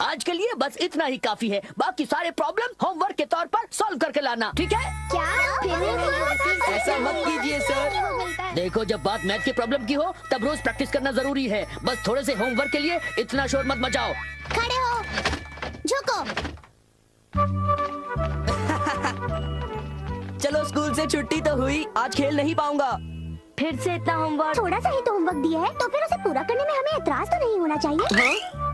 आज के लिए बस इतना ही काफी है। बाकी सारे प्रॉब्लम होमवर्क के तौर पर सॉल्व करके लाना, ठीक है? क्या? ऐसा मत कीजिए सर। देखो, जब बात मैथ की प्रॉब्लम की हो तब रोज प्रैक्टिस करना जरूरी है। बस थोड़े से होमवर्क के लिए इतना शोर मत मचाओ। खड़े हो, झुको। चलो, स्कूल से छुट्टी तो हुई, आज खेल नहीं पाऊंगा। फिर से इतना होमवर्क? थोड़ा सा ही तो होमवर्क दिया है, तो फिर उसे पूरा करने में हमें एतराज तो नहीं होना चाहिए।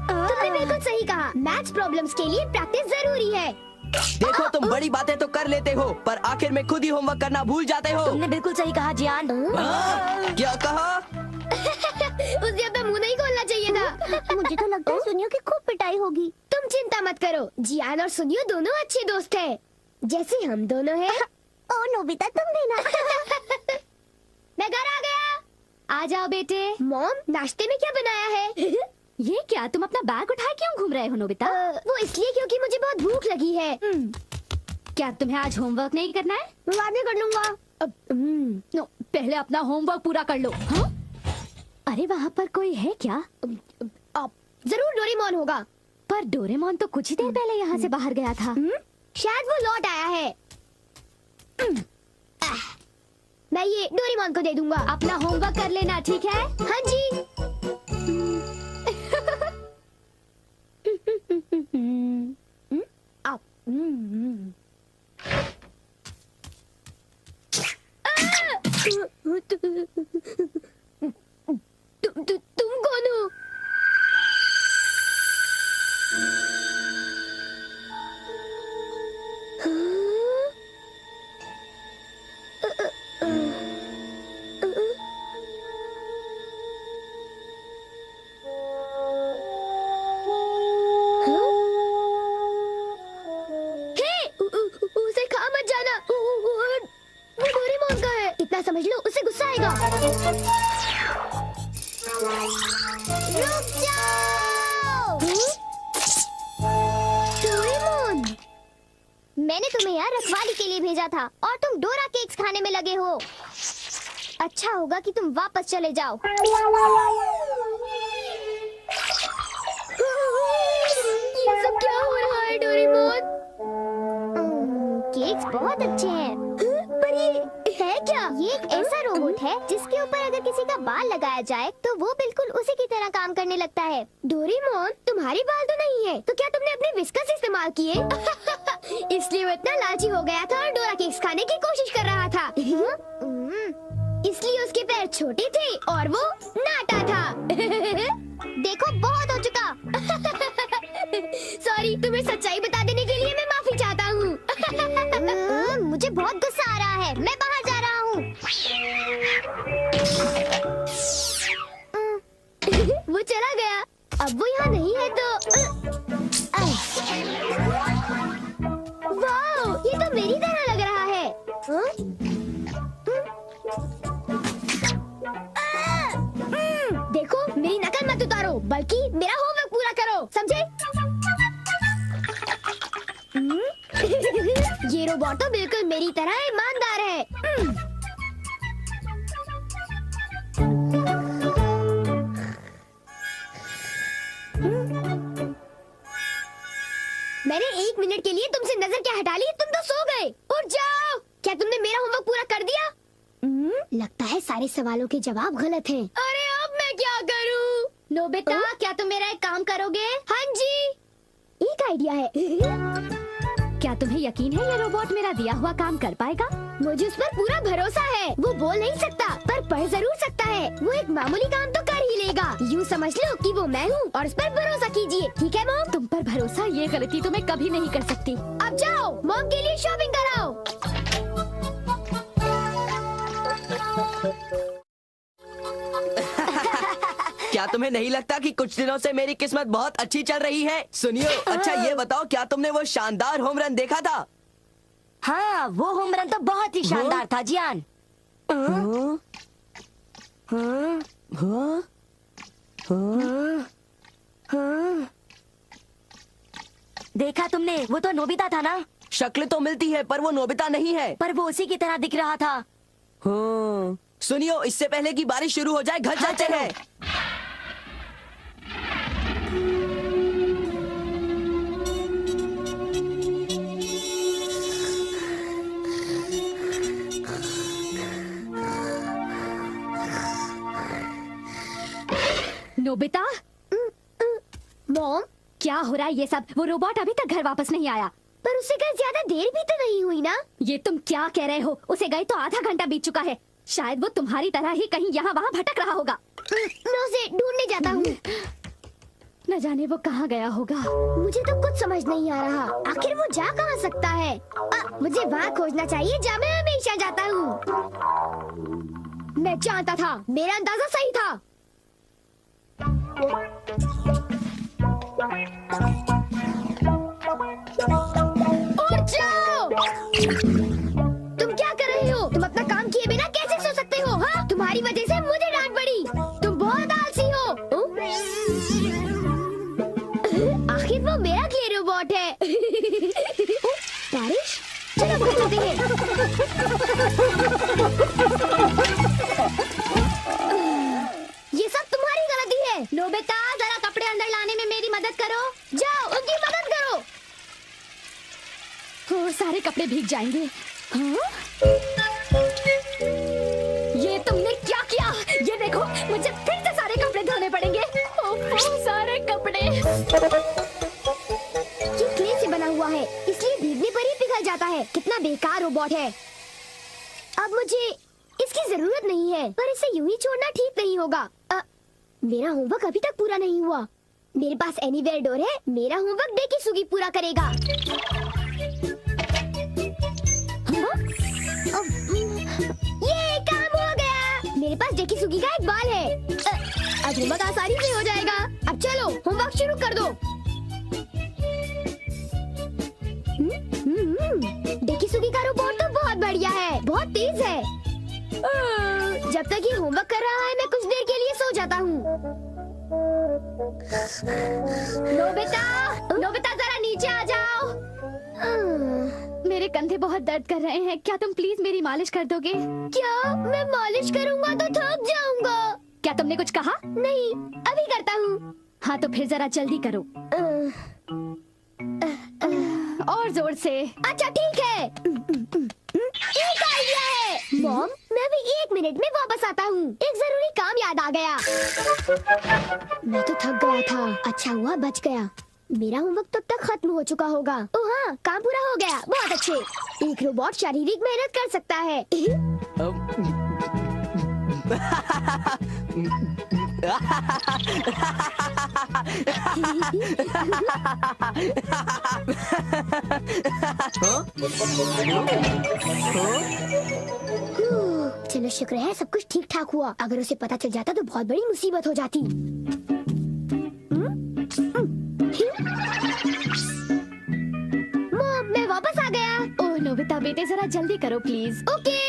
तुमने बिल्कुल सही कहा, मैथ्स प्रॉब्लम्स के लिए प्रैक्टिस जरूरी है। देखो, तुम बड़ी बातें तो कर लेते हो, पर आखिर में खुद ही होमवर्क करना भूल जाते हो। तुमने बिल्कुल सही कहा जियान। क्या कहा? उसे अपना मुंह नहीं खोलना चाहिए था। मुझे तो लगता है सुनियो की खूब पिटाई होगी। तुम चिंता मत करो, जियान और सुनियो दोनों अच्छे दोस्त हैं, जैसे हम दोनों हैं। ओ नोबिता, तुम भी ना। मैं घर आ गया। आ जाओ बेटे। मॉम, नाश्ते में क्या बनाया है? ये क्या, तुम अपना बैग उठाए क्यों घूम रहे हो नोबिता? वो इसलिए क्योंकि मुझे बहुत भूख लगी है। क्या तुम्हें आज होमवर्क नहीं करना है? बाद में कर लूंगा। नो, पहले अपना होमवर्क पूरा कर लो। हाँ? अरे वहाँ पर कोई है क्या? जरूर डोरेमोन होगा। पर डोरेमोन तो कुछ ही देर पहले यहाँ से बाहर गया था। शायद वो लौट आया है। मैं ये डोरेमोन को दे दूंगा। अपना होमवर्क कर लेना, ठीक है? हाँ जी। तुम कौन हो? उसे खा मत जाना। वो डोरेमोन का है, इतना समझ लो, उसे गुस्सा आएगा। रुक जाओ। डोरेमोन, मैंने तुम्हें यहाँ रखवाली के लिए भेजा था और तुम डोरा केक्स खाने में लगे हो। अच्छा होगा कि तुम वापस चले जाओ। ये सब क्या हो रहा है डोरेमोन? केक्स बहुत अच्छे हैं। पर ये है क्या? ये एक ऐसा रोबोट है जिसके ऊपर अगर किसी का बाल लगाया जाए तो वो बिल्कुल उसी की तरह काम करने लगता है। डोरेमोन, तुम्हारे बाल तो नहीं है, तो क्या तुमने अपने विस्कस इस्तेमाल किए? इसलिए वो इतना लालची हो गया था और डोरा केक्स खाने की कोशिश कर रहा था। इसलिए उसके पैर छोटे थे और वो नाटा था। देखो, बहुत हो चुका। सॉरी, तुम्हें सच्चाई बता देने के लिए मैं माफी चाहता हूँ। मुझे बहुत गुस्सा आ रहा है, मैं बाहर जा रहा हूँ। वो चला गया। अब वो यहाँ नहीं है तो वाह, ये तो मेरी तरह लग रहा है। देखो, मेरी नकल मत उतारो, बल्कि मेरा होमवर्क पूरा करो, समझे? ये रोबोट तो बिल्कुल मेरी तरह ईमानदार है। मैंने 1 मिनट के लिए तुमसे नजर क्या हटा ली? तुम तो सो गए। उठ जाओ। क्या तुमने मेरा होमवर्क पूरा कर दिया? लगता है सारे सवालों के जवाब गलत हैं। अरे अब मैं क्या करूं? नोबिता, क्या तुम मेरा एक काम करोगे? हाँ जी, एक आइडिया है। क्या तुम्हें यकीन है ये रोबोट मेरा दिया हुआ काम कर पाएगा? मुझे उस पर पूरा भरोसा है। वो बोल नहीं सकता पर पढ़ जरूर सकता है। वो एक मामूली काम तो कर ही लेगा। यूँ समझ लो कि वो मैं हूँ और उस पर भरोसा कीजिए, ठीक है मॉम? तुम पर भरोसा, ये गलती तो मैं कभी नहीं कर सकती। अब जाओ, मॉम के लिए शॉपिंग कराओ। क्या तुम्हें नहीं लगता कि कुछ दिनों से मेरी किस्मत बहुत अच्छी चल रही है? सुनियो, अच्छा ये बताओ, क्या तुमने वो शानदार होम रन देखा था? हाँ, वो होम रन तो बहुत ही शानदार था जियान। देखा तुमने? वो तो नोबिता था ना? शक्ल तो मिलती है पर वो नोबिता नहीं है। पर वो उसी की तरह दिख रहा था। हाँ। सुनियो, इससे पहले कि बारिश शुरू हो जाए घर चलते हैं। नोबिता, मॉम, क्या हो रहा है ये सब? वो रोबोट अभी तक घर वापस नहीं आया। पर उसे गए ज्यादा देर भी तो नहीं हुई ना। ये तुम क्या कह रहे हो? उसे गए तो आधा घंटा बीत चुका है। शायद वो तुम्हारी तरह ही कहीं यहाँ वहाँ भटक रहा होगा। मैं उसे ढूंढने जाता हूँ। न जाने वो कहाँ गया होगा। मुझे तो कुछ समझ नहीं आ रहा, आखिर वो जा कहाँ सकता है। मुझे वहाँ खोजना चाहिए जहाँ मैं हमेशा जाता हूँ। मैं जानता था, मेरा अंदाजा सही था। उठ जाओ! तुम क्या कर रहे हो? तुम अपना काम किए बिना कैसे सो सकते हो? हाँ, तुम्हारी वजह से मुझे डांट पड़ी। तुम बहुत आलसी हो। आखिर वो मेरा क्ले रोबोट है। बारिश, चलो घर चलते हैं। ये सब तुम्हारी गलती है। नोबिता, जरा कपड़े अंदर लाने में मेरी मदद करो। जाओ, उनकी मदद करो। और सारे कपड़े भीग जाएंगे। हाँ? ये तुमने क्या किया? ये देखो, मुझे फिर से सारे कपड़े धोने पड़ेंगे। ओह, सारे कपड़े। ये क्ले से बना हुआ है, इसलिए भीगने पर ही पिघल जाता है। कितना बेकार रोबोट है। अब मुझे इसकी जरूरत नहीं है, पर इसे यूं ही छोड़ना ठीक नहीं होगा। मेरा होमवर्क अभी तक पूरा नहीं हुआ। मेरे पास एनीवेयर डोर है। मेरा होमवर्क डेकिसुगी पूरा करेगा। ये काम हो गया। मेरे पास डेकिसुगी का एक बाल है। अब होमवर्क आसानी से हो जाएगा। अब चलो, होमवर्क शुरू कर दो। डेकिसुगी का रोबोट तो बहुत बढ़िया है, बहुत तेज है। जब तक ये होमवर्क कर रहा है, मैं कुछ देर के लिए सो जाता हूँ। नोबिता, नोबिता, जरा नीचे आ जाओ। मेरे कंधे बहुत दर्द कर रहे हैं। क्या तुम प्लीज मेरी मालिश कर दोगे? क्या? मैं मालिश करूँगा तो थक जाऊंगा। क्या तुमने कुछ कहा? नहीं, अभी करता हूँ। हाँ तो फिर जरा जल्दी करो। और जोर से। अच्छा ठीक है। एक आइडिया है। मॉम, मैं भी 1 मिनट में वापस आता हूँ। एक जरूरी काम याद आ गया। मैं तो थक गया था। अच्छा हुआ बच गया। मेरा होमवर्क तब तक खत्म हो चुका होगा। ओह हाँ, काम पूरा हो गया। बहुत अच्छे। एक रोबोट शारीरिक मेहनत कर सकता है। चलो शुक्र है सब कुछ ठीक ठाक हुआ। अगर उसे पता चल जाता तो बहुत बड़ी मुसीबत हो जाती। मॉम, मैं वापस आ गया। ओह नोबिता बेटे, जरा जल्दी करो प्लीज। ओके।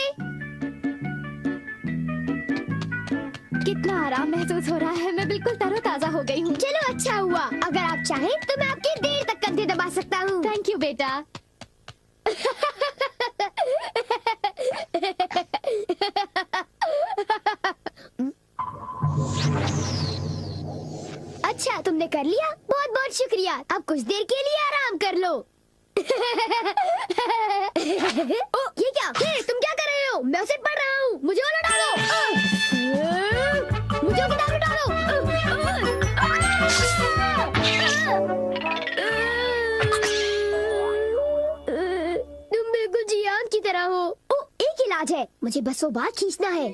कितना आराम महसूस हो रहा है। मैं बिल्कुल तरोताजा हो गई हूँ। चलो अच्छा हुआ। अगर आप चाहें तो मैं आपके देर तक कंधे दबा सकता हूँ। थैंक यू बेटा। अच्छा, तुमने कर लिया। बहुत बहुत शुक्रिया। अब कुछ देर के लिए आराम कर लो। ओ, ये क्या? हे, तुम क्या कर रहे हो? मैं उसे पढ़ रहा हूँ। मुझे वाला डालो। मुझे किताब डालो। तुम बिल्कुल जियान की तरह हो। ओ, एक इलाज है। मुझे बस वो बाल खींचना है।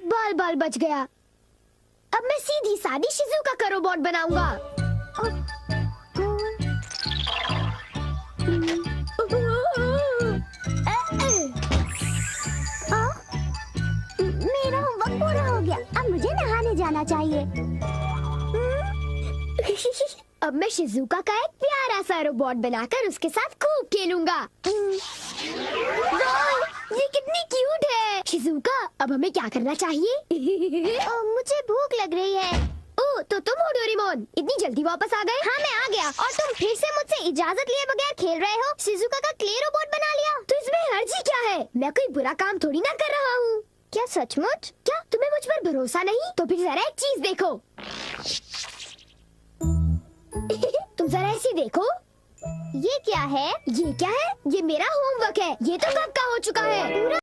बाल बाल बच गया। अब मैं सीधी सादी शिजुका का रोबोट बनाऊंगा। मेरा होमवर्क पूरा हो गया। अब मुझे नहाने जाना चाहिए। अब मैं शिजुका का एक प्यारा सा रोबोट बनाकर उसके साथ खूब खेलूंगा। ये कितनी क्यूट है। शिजुका, अब हमें क्या करना चाहिए? मुझे भूख लग रही है। ओह, तो तुम हो डोरेमोन, इतनी जल्दी वापस आ गए? हाँ, मैं आ गया। और तुम फिर से मुझसे इजाजत लिए बगैर खेल रहे हो? शिजुका का क्ले रोबोट बना लिया? तो इसमें हर्जी क्या है? मैं कोई बुरा काम थोड़ी ना कर रहा हूँ। क्या सचमुच? क्या तुम्हें मुझ पर भरोसा नहीं? तो फिर जरा एक चीज देखो। जैसी देखो। ये क्या है? ये क्या है? ये मेरा होमवर्क है। ये तो कब का हो चुका है। पूरा